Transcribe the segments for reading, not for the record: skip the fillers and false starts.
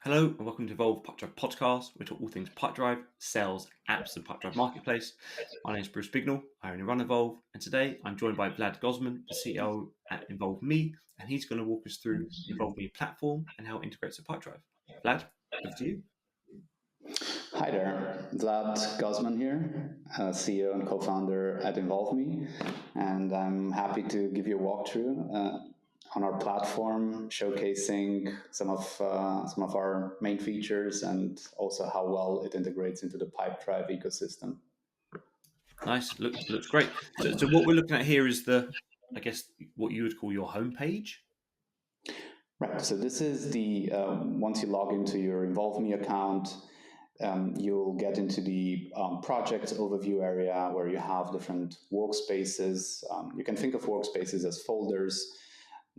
Hello and welcome to Evolve Pipedrive Podcast. We talk all things Pipedrive, sales, apps, and Pipedrive Marketplace. My name is Bruce Bignell. I only run Evolve, and today I'm joined by Vlad Gozman, the CEO at Involve Me, and he's going to walk us through the Involve Me platform and how it integrates with Pipedrive. Vlad, over to you. Hi there, Vlad Gozman here, CEO and co-founder at Involve Me, and I'm happy to give you a walkthrough on our platform, showcasing some of our main features and also how well it integrates into the Pipedrive ecosystem. Nice, looks great. So what we're looking at here is what you would call your homepage. Right. So this is the once you log into your Involve Me account. You'll get into the project overview area where you have different workspaces. You can think of workspaces as folders,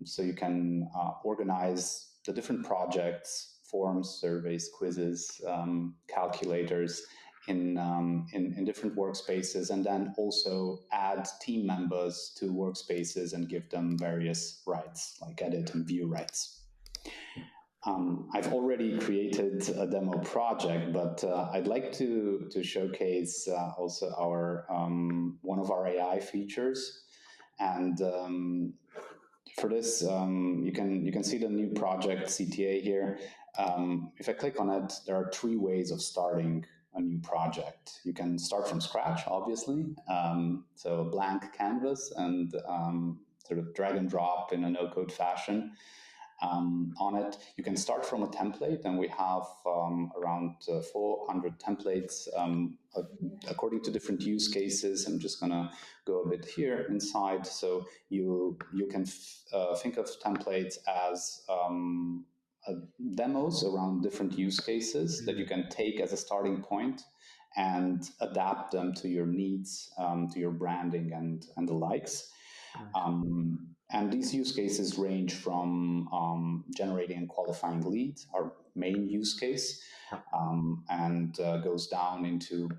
so you can organize the different projects, forms, surveys, quizzes, calculators in different workspaces, and then also add team members to workspaces and give them various rights, like edit and view rights. I've already created a demo project, but I'd like to showcase also our one of our AI features. And for this, you can see the new project CTA here. If I click on it, there are three ways of starting a new project. You can start from scratch, obviously, so a blank canvas and sort of drag and drop in a no-code fashion. On it, you can start from a template, and we have around 400 templates according to different use cases. I'm just gonna go a bit here inside, so you can think of templates as demos around different use cases that you can take as a starting point and adapt them to your needs, to your branding and the likes. And these use cases range from generating and qualifying leads, our main use case, and goes down into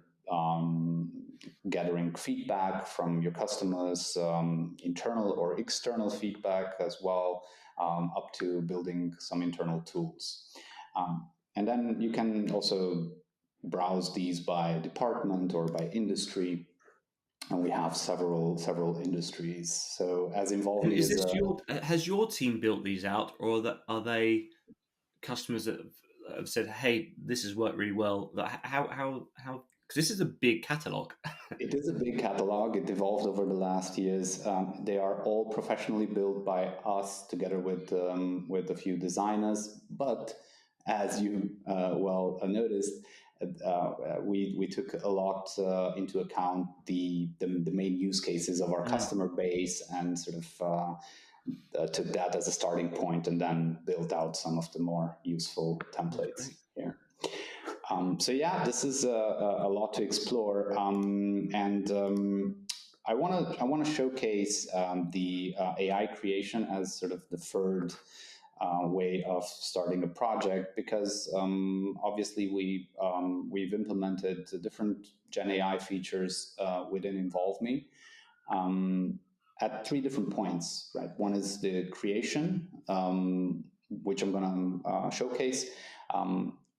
gathering feedback from your customers, internal or external feedback as well, up to building some internal tools. And then you can also browse these by department or by industry. And we have several industries. So as Involve Me is this has your team built these out, or are they customers that have said, "Hey, this has worked really well"? How? Because this is a big catalog. It is a big catalog. It evolved over the last years. They are all professionally built by us together with a few designers. But as you well noticed, we took a lot into account the main use cases of our customer base and sort of took that as a starting point and then built out some of the more useful templates here. So yeah, this is a lot to explore, and I want to showcase the AI creation as sort of the third way of starting a project, because obviously we've implemented different Gen AI features within Involve Me at three different points. Right, one is the creation, which I'm going to showcase.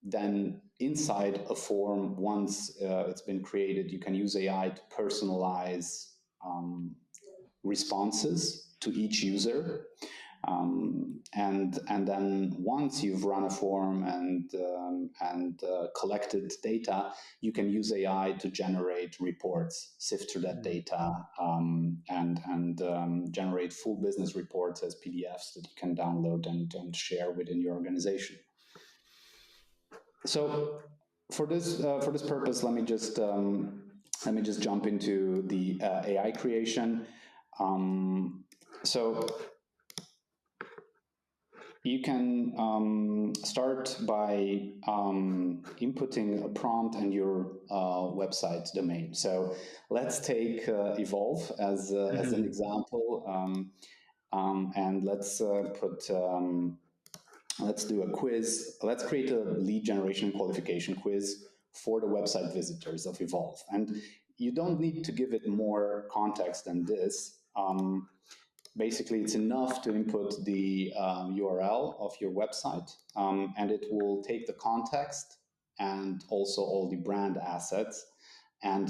Then inside a form, once it's been created, you can use AI to personalize responses to each user. And then once you've run a form and collected data, you can use AI to generate reports, sift through that data, and generate full business reports as PDFs that you can download and share within your organization. So for this purpose, let me just jump into the AI creation. So you can start by inputting a prompt and your website domain. So let's take Evolve as an example, and let's let's do a quiz. Let's create a lead generation qualification quiz for the website visitors of Evolve. And you don't need to give it more context than this. basically it's enough to input the URL of your website, and it will take the context and also all the brand assets and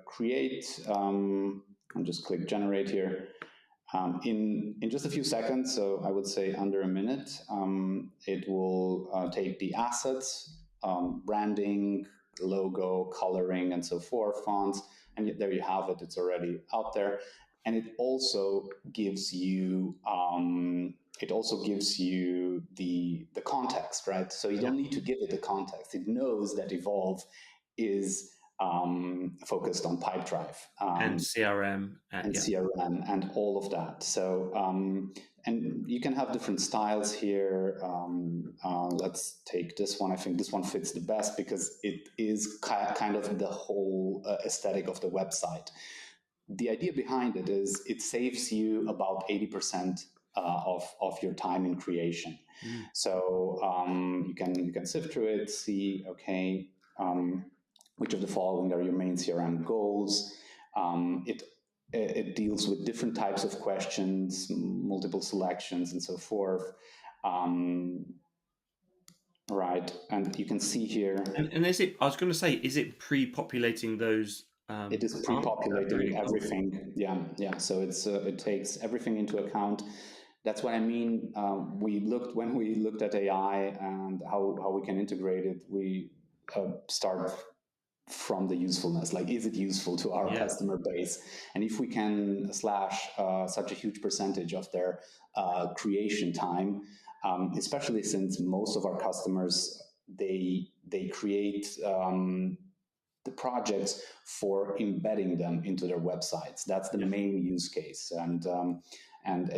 create. I'll just click generate here. In just a few seconds, so I would say under a minute, it will take the assets, branding, logo, coloring, and so forth, fonts, and there you have it. It's already out there, and it also gives you the context, right? So you don't need to give it the context. It knows that Evolve is focused on Pipedrive and CRM CRM and all of that. So and you can have different styles here. Let's take this one. I think this one fits the best because it is kind of the whole aesthetic of the website. The idea behind it is it saves you about 80% of your time in creation. So you can sift through it, see, okay, which of the following are your main CRM goals. It deals with different types of questions, multiple selections, and so forth. Right, and you can see here. And is it? I was going to say, is it pre-populating those? It is pre-populating everything. Yeah. So it takes everything into account. That's what I mean. When we looked at AI and how we can integrate it, we start from the usefulness. Like, is it useful to our customer base? And if we can slash such a huge percentage of their creation time, especially since most of our customers, they create the projects for embedding them into their websites. That's the main use case. And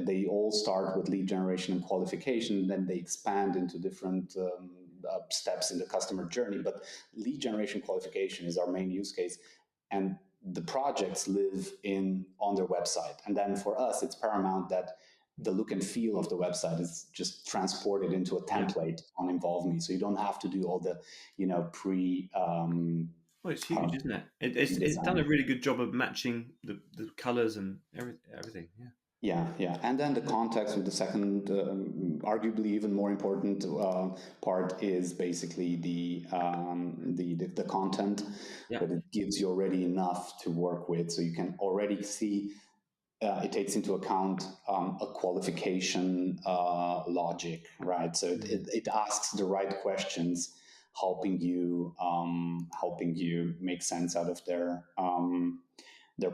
they all start with lead generation and qualification, then they expand into different steps in the customer journey. But lead generation qualification is our main use case, and the projects live on their website. And then for us, it's paramount that the look and feel of the website is just transported into a template on Involve Me, so you don't have to do all the pre. Well, it's huge, isn't it? It's done a really good job of matching the colors and everything. Yeah, and then the context with the second, arguably even more important part is basically the content, but it gives you already enough to work with, so you can already see. It takes into account a qualification logic, right? So it asks the right questions, helping you make sense out of their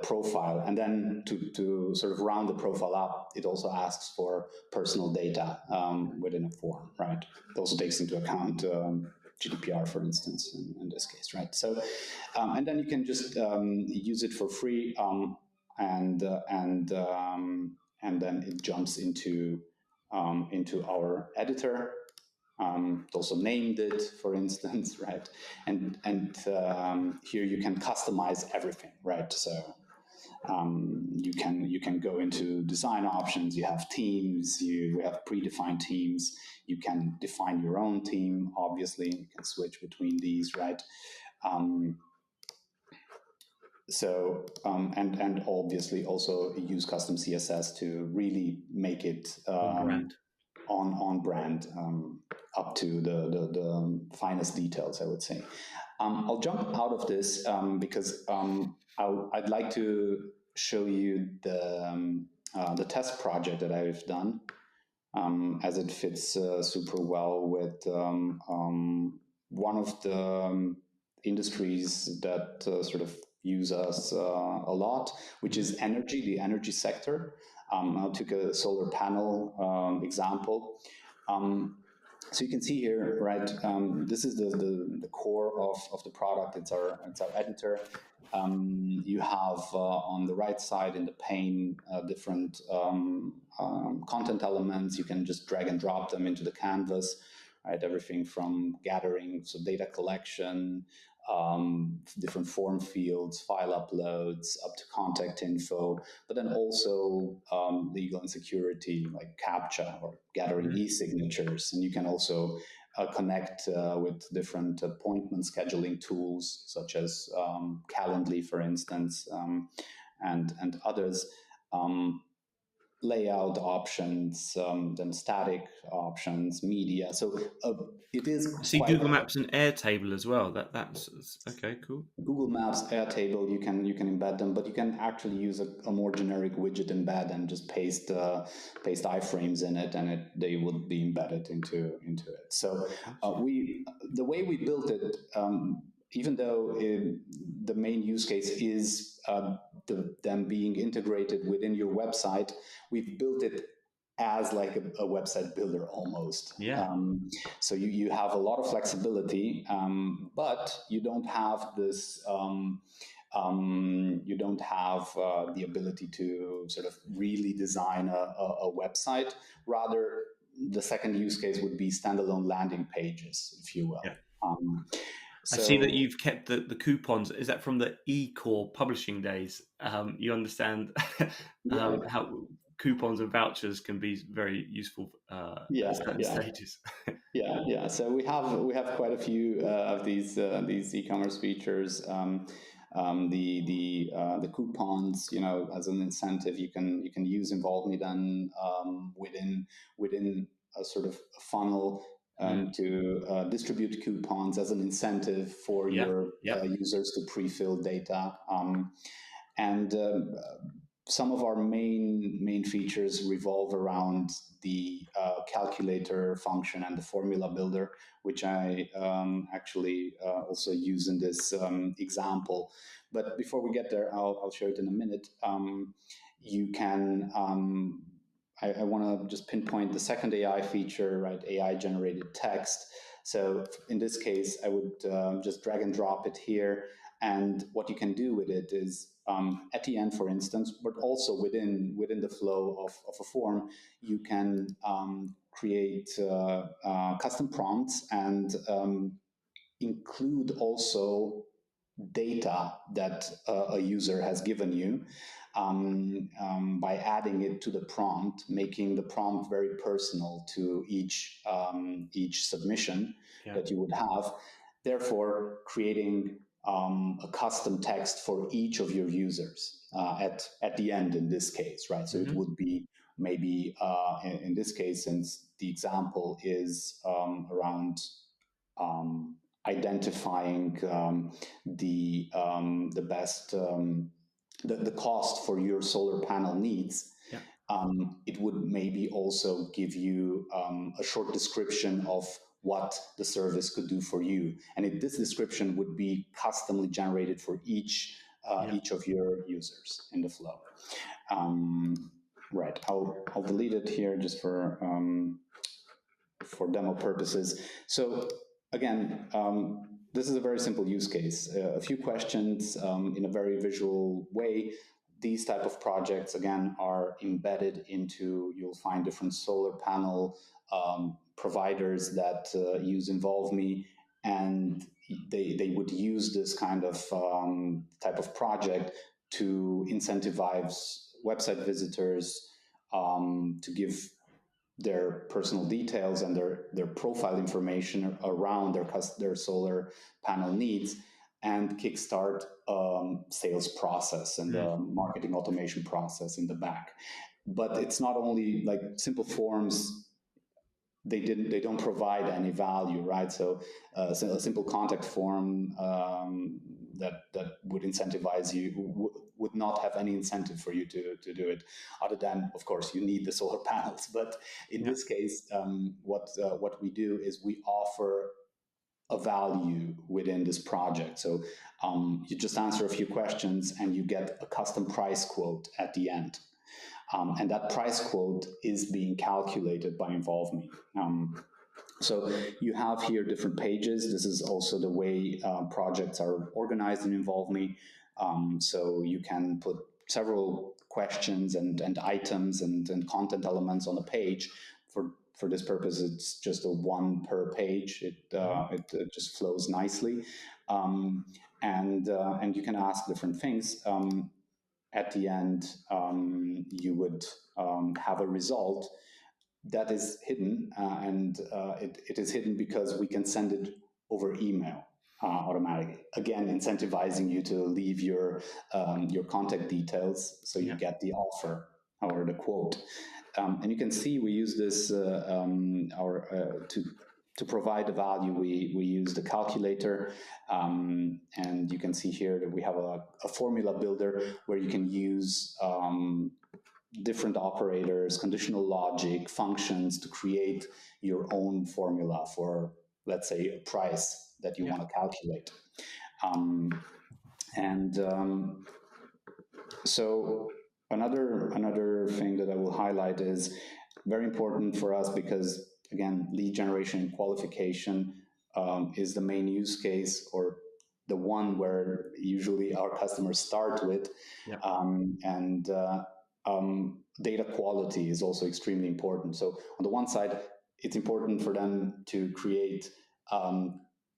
profile. And then to sort of round the profile up, it also asks for personal data within a form, right? It also takes into account GDPR, for instance, in this case, right? So, and then you can just use it for free, and then it jumps into our editor. Also named it, for instance, right? And here you can customize everything, right? So you can go into design options. You have teams. You have predefined teams. You can define your own team. Obviously, you can switch between these, right? And obviously also use custom CSS to really make it on brand, up to the finest details, I would say. I'll jump out of this because I'd like to show you the test project that I've done, as it fits super well with one of the industries that sort of use us a lot, which is energy, the energy sector. I took a solar panel example. So you can see here, right? This is the core of the product. It's our editor. You have on the right side in the pane different content elements. You can just drag and drop them into the canvas, right? Everything from gathering, so data collection, different form fields, file uploads, up to contact info, but then also legal and security, like CAPTCHA or gathering e-signatures. And you can also connect with different appointment scheduling tools, such as Calendly, for instance, and others. layout options, then static options, media. So it is I see quite Google Maps and Airtable as well. That's okay, cool. Google Maps, Airtable. You can embed them, but you can actually use a more generic widget embed and just paste iframes in it, and they would be embedded into it. So the way we built it. Even though the main use case is them being integrated within your website, we've built it as like a website builder almost. Yeah. So you have a lot of flexibility, but you don't have this. You don't have the ability to sort of really design a website. Rather, the second use case would be standalone landing pages, if you will. Yeah. So, I see that you've kept the coupons. Is that from the eCore publishing days? You understand how coupons and vouchers can be very useful at certain stages. Yeah. So we have quite a few of these e-commerce features. The coupons, as an incentive, you can use Involve Me then within a sort of funnel to distribute coupons as an incentive for your users to pre-fill data. And some of our main features revolve around the calculator function and the formula builder, which I actually also use in this example. But before we get there, I'll show it in a minute. You can. I want to just pinpoint the second AI feature, right? AI generated text. So in this case, I would just drag and drop it here. And what you can do with it is at the end, for instance, but also within the flow of a form, you can create custom prompts and include also data that a user has given you by adding it to the prompt, making the prompt very personal to each submission that you would have. Therefore, creating a custom text for each of your users at the end in this case, right? So it would be maybe in this case, since the example is around identifying the best the cost for your solar panel needs. It would maybe also give you a short description of what the service could do for you, and this description would be customly generated for each of your users in the flow. Right. I'll delete it here just for demo purposes. So again, this is a very simple use case. A few questions in a very visual way. These type of projects, again, are embedded into, you'll find different solar panel providers that use Involve Me, and they would use this kind of type of project to incentivize website visitors to give their personal details and their profile information around their solar panel needs, and kickstart sales process and the marketing automation process in the back. But it's not only like simple forms. They don't provide any value, right? So a simple contact form that would incentivize you would not have any incentive for you to do it, other than, of course, you need the solar panels. But in this case, what we do is we offer a value within this project. So you just answer a few questions and you get a custom price quote at the end. And that price quote is being calculated by Involve Me. So you have here different pages. This is also the way projects are organized in Involve Me. So you can put several questions and items and content elements on a page. For this purpose, it's just a one per page. It just flows nicely, and you can ask different things. At the end, you would have a result that is hidden, and it is hidden because we can send it over email automatically. Again, incentivizing you to leave your contact details so you get the offer. or the quote. And you can see we use this to provide the value. We use the calculator, and you can see here that we have a formula builder where you can use different operators, conditional logic, functions to create your own formula for, let's say, a price that you want to calculate. So another thing that I will highlight is very important for us because, again, lead generation and qualification is the main use case, or the one where usually our customers start with. Yeah. Data quality is also extremely important. So on the one side, it's important for them to create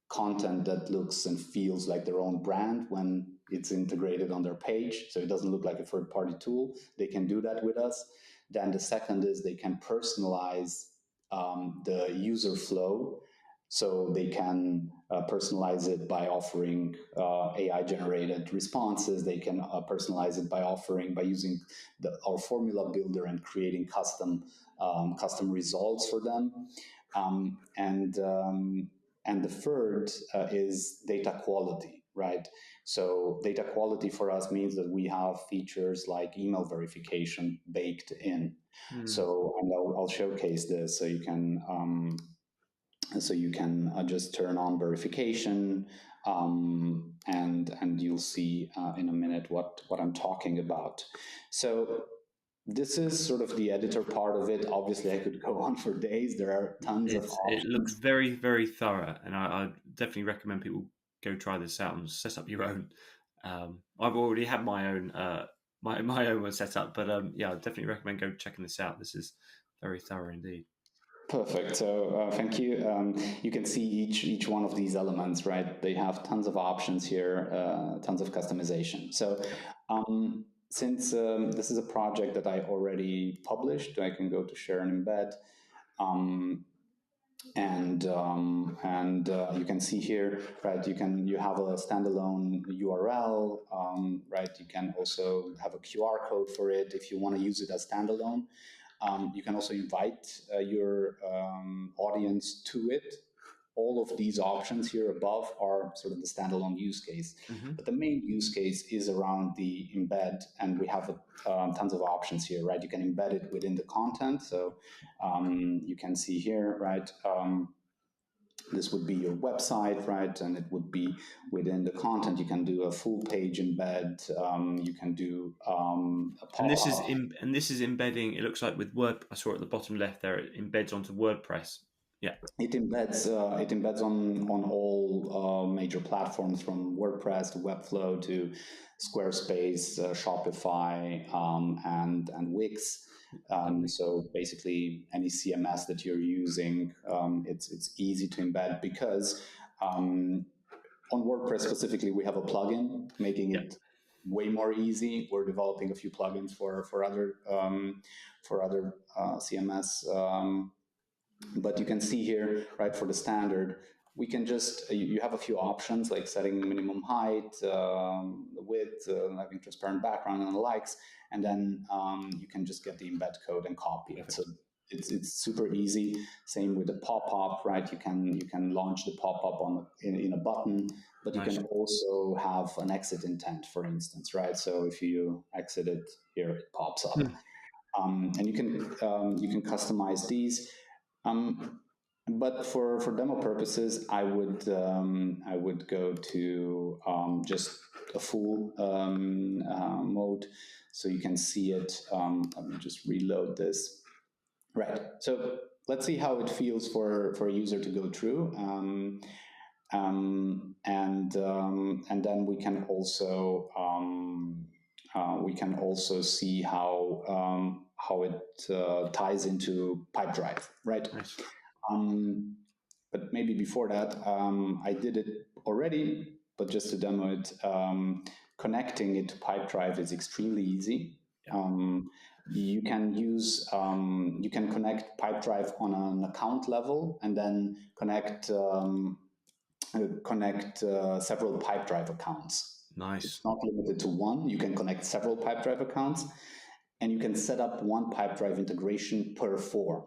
content that looks and feels like their own brand when it's integrated on their page, so it doesn't look like a third-party tool. They can do that with us. Then the second is they can personalize the user flow. So they can personalize it by offering AI-generated responses. They can personalize it by using our formula builder and creating custom results for them. And the third is data quality, right? So data quality for us means that we have features like email verification baked in. So, and I'll showcase this so you can just turn on verification, and you'll see in a minute what I'm talking about. So this is sort of the editor part of it. Obviously, I could go on for days. There are tons of options. It looks very, very thorough, and I definitely recommend people go try this out and set up your own. I've already had my own my own one set up, but yeah, I definitely recommend go checking this out. This is very thorough indeed. Perfect. So thank you. You can see each one of these elements, right? They have tons of options here, tons of customization. So since this is a project that I already published, I can go to share and embed. And you can see here, right? You have a standalone URL, right? You can also have a QR code for it if you want to use it as standalone. You can also invite your audience to it. All of these options here above are sort of the standalone use case. But the main use case is around the embed, and we have tons of options here, right? You can embed it within the content. So you can see here, right? This would be your website, right? And it would be within the content. You can do a full page embed. You can do a pop-up. And this is embedding. It looks like with Word. I saw at the bottom left there. It embeds onto WordPress. Yeah. It embeds on all major platforms, from WordPress to Webflow to Squarespace, Shopify, and Wix. So basically, any CMS that you're using, it's easy to embed because on WordPress specifically, we have a plugin making it way more easy. We're developing a few plugins for other CMS. But you can see here, right, for the standard, we can just, you have a few options like setting minimum height, width, having transparent background and the likes, and then you can just get the embed code and copy it. So it's super easy. Same with the pop-up, right? You can launch the pop-up in a button, but you can also have an exit intent, for instance, right? So if you exit it, here it pops up. And you can customize these. But for demo purposes, I would go to just a full mode, so you can see it. Let me just reload this. Right. So let's see how it feels for a user to go through, and then we can also see how it ties into Pipedrive, right? Nice. But maybe before that, I did it already, but just to demo it, connecting it to Pipedrive is extremely easy. You can connect Pipedrive on an account level, and then connect several Pipedrive accounts. Nice. It's not limited to one. You can connect several Pipedrive accounts. and you can set up one Pipedrive integration per form,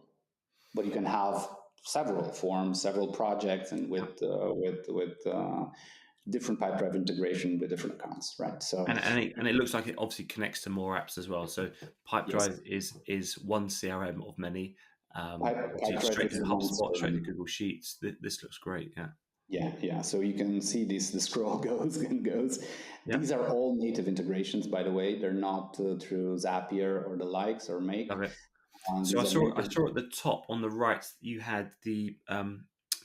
but you can have several forms, several projects, and with different Pipedrive integration with different accounts, right? So and it looks like it obviously connects to more apps as well. So Pipedrive is one CRM of many. Pipedrive Straight is to one HubSpot, straight to CRM. Google Sheets. This looks great. Yeah. Yeah. So you can see this, the scroll goes and goes. Yeah. These are all native integrations, by the way. They're not through Zapier or the likes or Make. Love it. So I saw at the top on the right you had the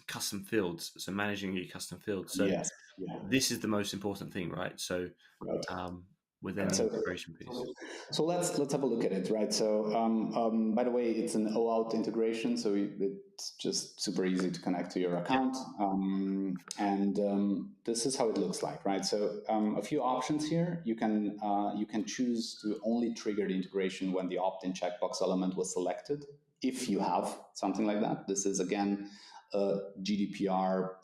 custom fields. So managing your custom fields. So Yes. Yeah. this is the most important thing, right? So Right. within the integration piece. So let's have a look at it, right? So by the way, it's an OAuth integration, so it's just super easy to connect to your account, and this is how it looks like, right? So a few options here. You can choose to only trigger the integration when the opt-in checkbox element was selected, if you have something like that. This is again a GDPR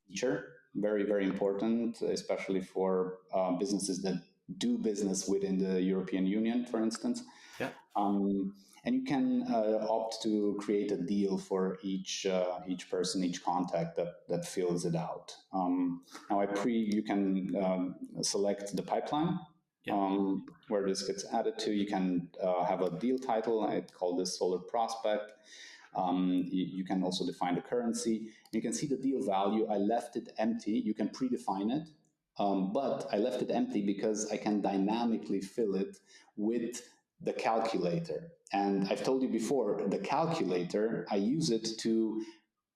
feature. Very, very important, especially for businesses that do business within the European Union, for instance. Yeah. And you can opt to create a deal for each person, each contact that fills it out. Now, you can select the pipeline where this gets added to. You can have a deal title. I call this Solar Prospect. You can also define the currency. You can see the deal value. I left it empty. You can predefine it, but I left it empty because I can dynamically fill it with the calculator. And I've told you before, the calculator, I use it to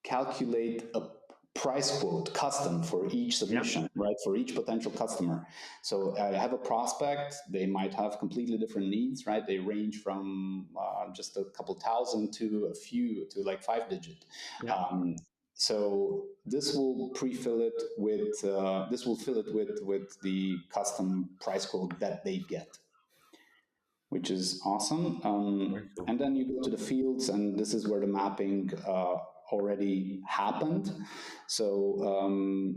calculate a price quote custom for each submission, right? For each potential customer. So I have a prospect, they might have completely different needs, right? They range from just a couple thousand to a few, to like 5 digit. So this will pre-fill it with, fill it with the custom price quote that they get, which is awesome. Cool. And then you go to the fields, and this is where the mapping already happened. So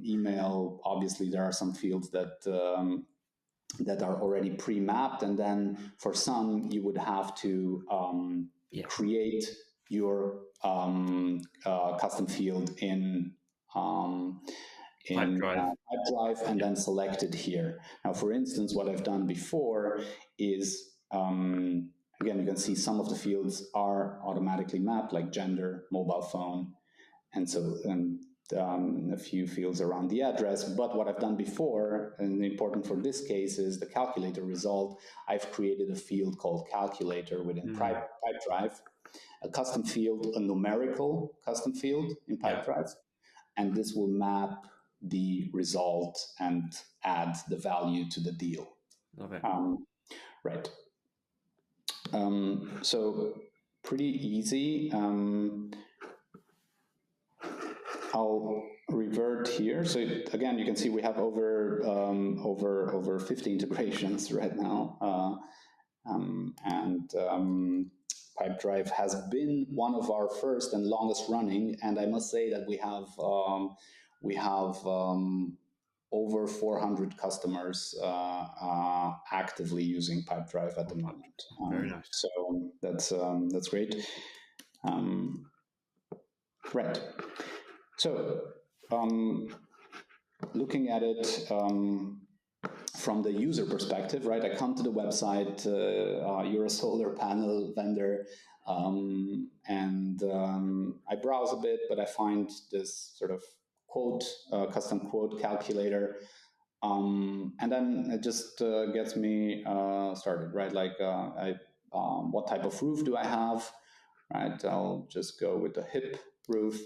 email, obviously there are some fields that are already pre-mapped, and then for some you would have to create your custom field in Pipedrive and then select it here. Now, for instance, what I've done before is again, you can see some of the fields are automatically mapped, like gender, mobile phone, and so a few fields around the address. But what I've done before, and important for this case, is the calculator result. I've created a field called calculator within Pipedrive, a custom field, a numerical custom field in Pipedrive, and this will map the result and add the value to the deal. Love it. Right. So pretty easy. I'll revert here. So again, you can see we have over 50 integrations right now, and Pipedrive has been one of our first and longest running. And I must say that we have over 400 customers actively using Pipedrive at the moment. Very nice. So that's great. Right. So looking at it from the user perspective, right? I come to the website. You're a solar panel vendor, and I browse a bit, but I find this sort of custom quote calculator, and then it just gets me started, right? Like, what type of roof do I have? Right, I'll just go with the hip roof.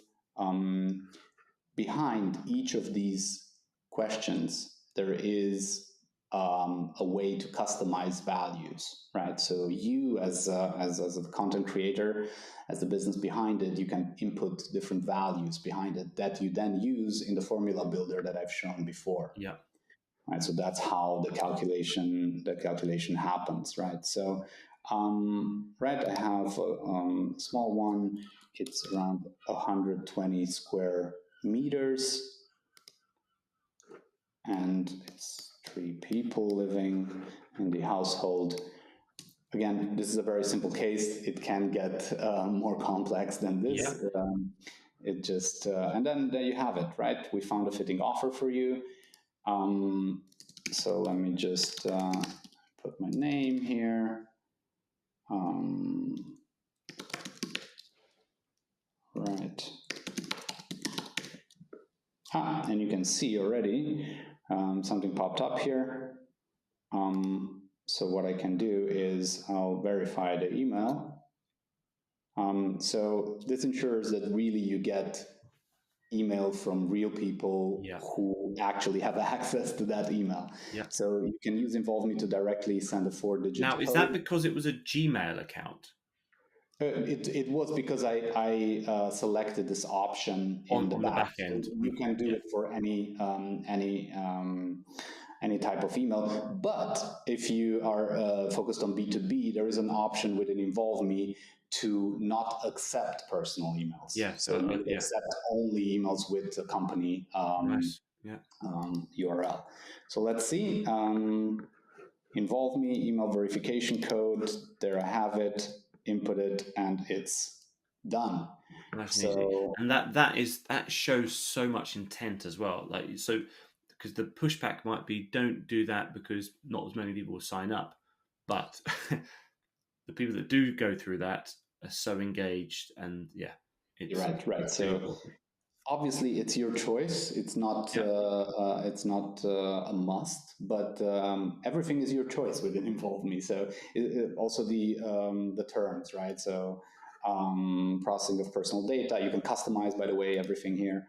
Behind each of these questions, there is a way to customize values, right? So you, as a content creator, as the business behind it, you can input different values behind it that you then use in the formula builder that I've shown before. Yeah. Right. So that's how the calculation happens, right? So, right, I have a small one. It's around 120 square meters, and it's 3 people living in the household. Again, this is a very simple case. It can get more complex than this. Yeah. It just, and then there you have it, right? We found a fitting offer for you. So let me just put my name here. Right. And you can see already something popped up here. So what I can do is I'll verify the email. So this ensures that really you get email from real people who actually have access to that email. So you can use Involve Me to directly send a 4-digit Now, is that because it was a Gmail account? It was because I selected this option on the back end. So you can do it for any type of email. But if you are focused on B2B, there is an option within Involve Me to not accept personal emails. So you accept only emails with the company URL. So let's see. Involve Me, email verification code. There I have it. Input it, and it's done. So, and that shows so much intent as well. Like, so because the pushback might be, don't do that because not as many people will sign up, but the people that do go through that are so engaged, and it's right. So obviously, it's your choice. It's not a must, but everything is your choice within Involve Me. So also the terms, right? So processing of personal data, you can customize, by the way, everything here,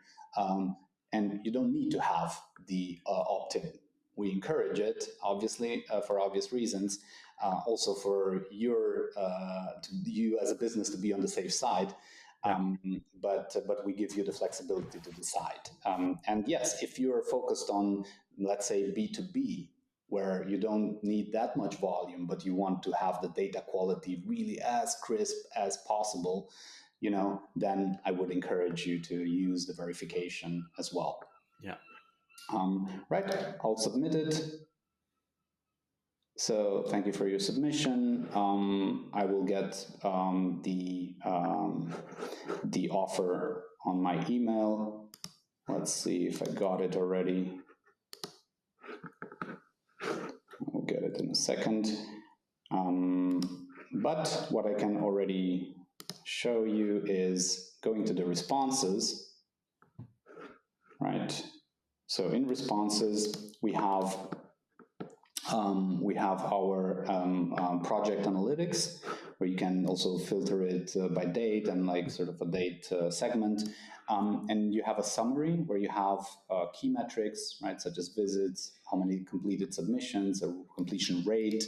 and you don't need to have the opt-in. We encourage it, obviously, for obvious reasons. Also for you as a business to be on the safe side. But we give you the flexibility to decide. And yes, if you're focused on, let's say, B2B, where you don't need that much volume, but you want to have the data quality really as crisp as possible, then I would encourage you to use the verification as well. Right, I'll submit it. So thank you for your submission. I will get the offer on my email. Let's see if I got it already. I'll get it in a second. But what I can already show you is going to the responses, right? So in responses, we have our project analytics, where you can also filter it by date and like sort of a date segment. And you have a summary where you have key metrics, right, such as visits, how many completed submissions, a completion rate,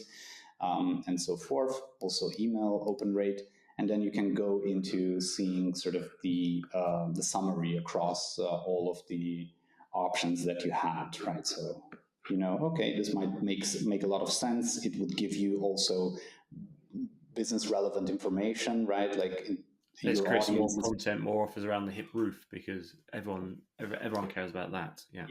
and so forth. Also email open rate. And then you can go into seeing sort of the summary across all of the options that you had, right? So okay, this might make a lot of sense. It would give you also business relevant information, right? Like let's create some more content, more offers around the hip roof, because everyone cares about that. Yeah,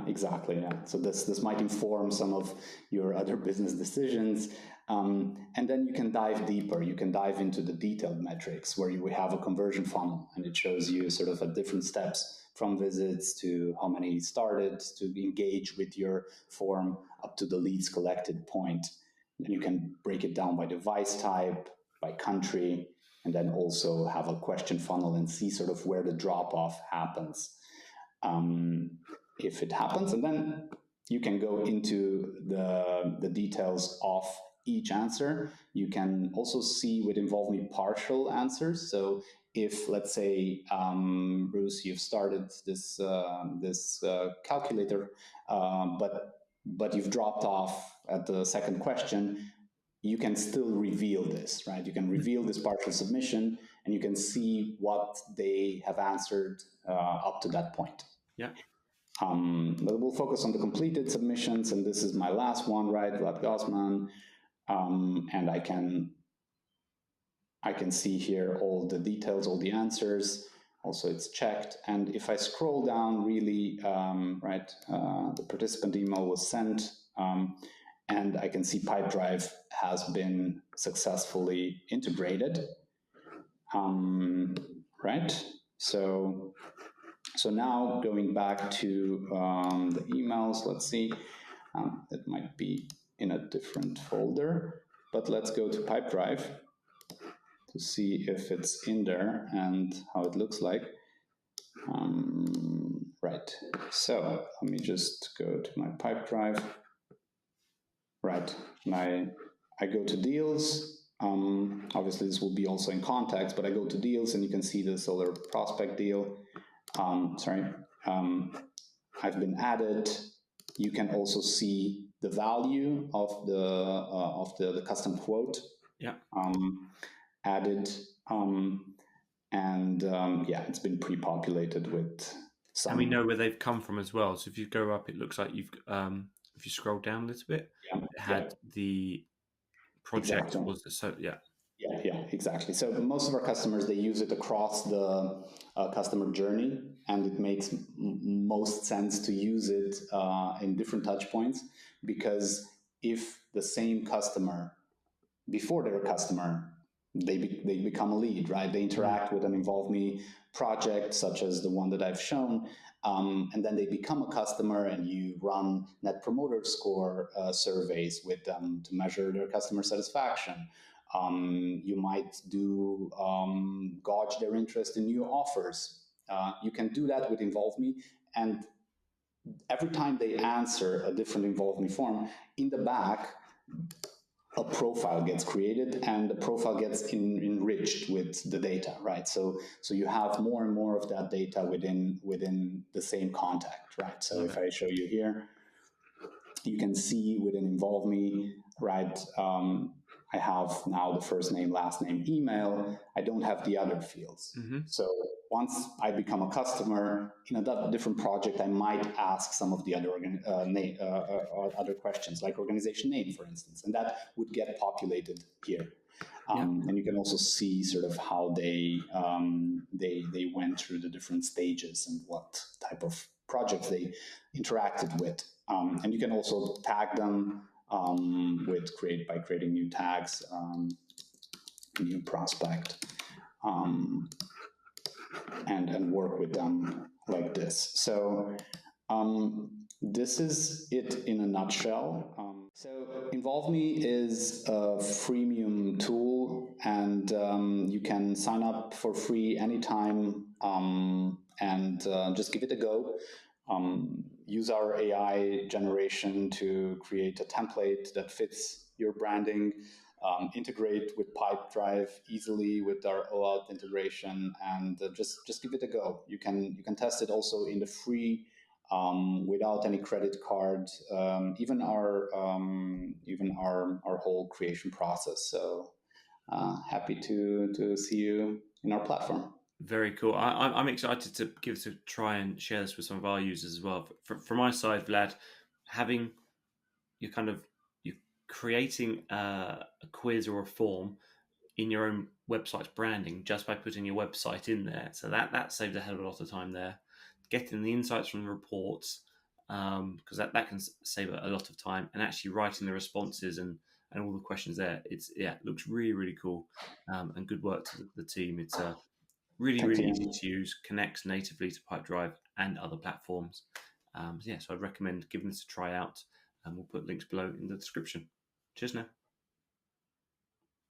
exactly. Yeah. So this might inform some of your other business decisions. And then you can dive deeper. You can dive into the detailed metrics where we have a conversion funnel, and it shows you sort of at different steps, from visits to how many started to engage with your form up to the leads collected point. And you can break it down by device type, by country, and then also have a question funnel and see sort of where the drop-off happens. If it happens, and then you can go into the details of each answer. You can also see with Involve Me partial answers. So if, let's say, Bruce, you've started this calculator, but you've dropped off at the second question, you can still reveal this, right? You can reveal this partial submission, and you can see what they have answered up to that point. But we'll focus on the completed submissions, and this is my last one, right? Vlad Gozman, and I can see here all the details, all the answers. Also, it's checked. And if I scroll down really, the participant email was sent, and I can see Pipedrive has been successfully integrated. Right? So now going back to the emails, let's see. It might be in a different folder, but let's go to Pipedrive to see if it's in there and how it looks like. Right, so let me just go to my Pipedrive. Right, and I go to deals. Obviously, this will be also in context, but I go to deals, and you can see the solar prospect deal. I've been added. You can also see the value of the custom quote. Yeah. Added, yeah, it's been pre-populated with some. And we know where they've come from as well. So if you go up, it looks like you've. If you scroll down a little bit, it had the project exactly. was so yeah. Yeah, exactly. So most of our customers, they use it across the customer journey, and it makes most sense to use it in different touch points, because if the same customer, before they're a customer, they become a lead, right? They interact with an Involve Me project, such as the one that I've shown, and then they become a customer, and you run Net Promoter Score surveys with them to measure their customer satisfaction. You might do gauge their interest in new offers. You can do that with Involve Me, and every time they answer a different Involve Me form, in the back, a profile gets created, and the profile gets enriched with the data, right? So you have more and more of that data within the same contact, right? So if I show you here, you can see within Involve Me, right? I have now the first name, last name, email. I don't have the other fields. So once I become a customer in a different project, I might ask some of the other other questions, like organization name, for instance, and that would get populated here. And you can also see sort of how they went through the different stages and what type of projects they interacted with. And you can also tag them by creating new tags, new prospect, and work with them like this. So this is it in a nutshell. So Involve Me is a freemium tool, and you can sign up for free anytime, and just give it a go. Use our AI generation to create a template that fits your branding, integrate with Pipedrive easily with our OAuth integration, and just give it a go. You can test it also in the free, without any credit card, even our whole creation process. So happy to see you in our platform. Very cool. I'm excited to give it a try and share this with some of our users as well. From my side, Vlad, having you're creating a quiz or a form in your own website's branding just by putting your website in there. So that saves a hell of a lot of time there. Getting the insights from the reports, because that can save a lot of time, and actually writing the responses and all the questions there. It looks really, really cool, and good work to the team. It's really easy to use, connects natively to Pipedrive and other platforms. So I'd recommend giving this a try out, and we'll put links below in the description. Cheers now.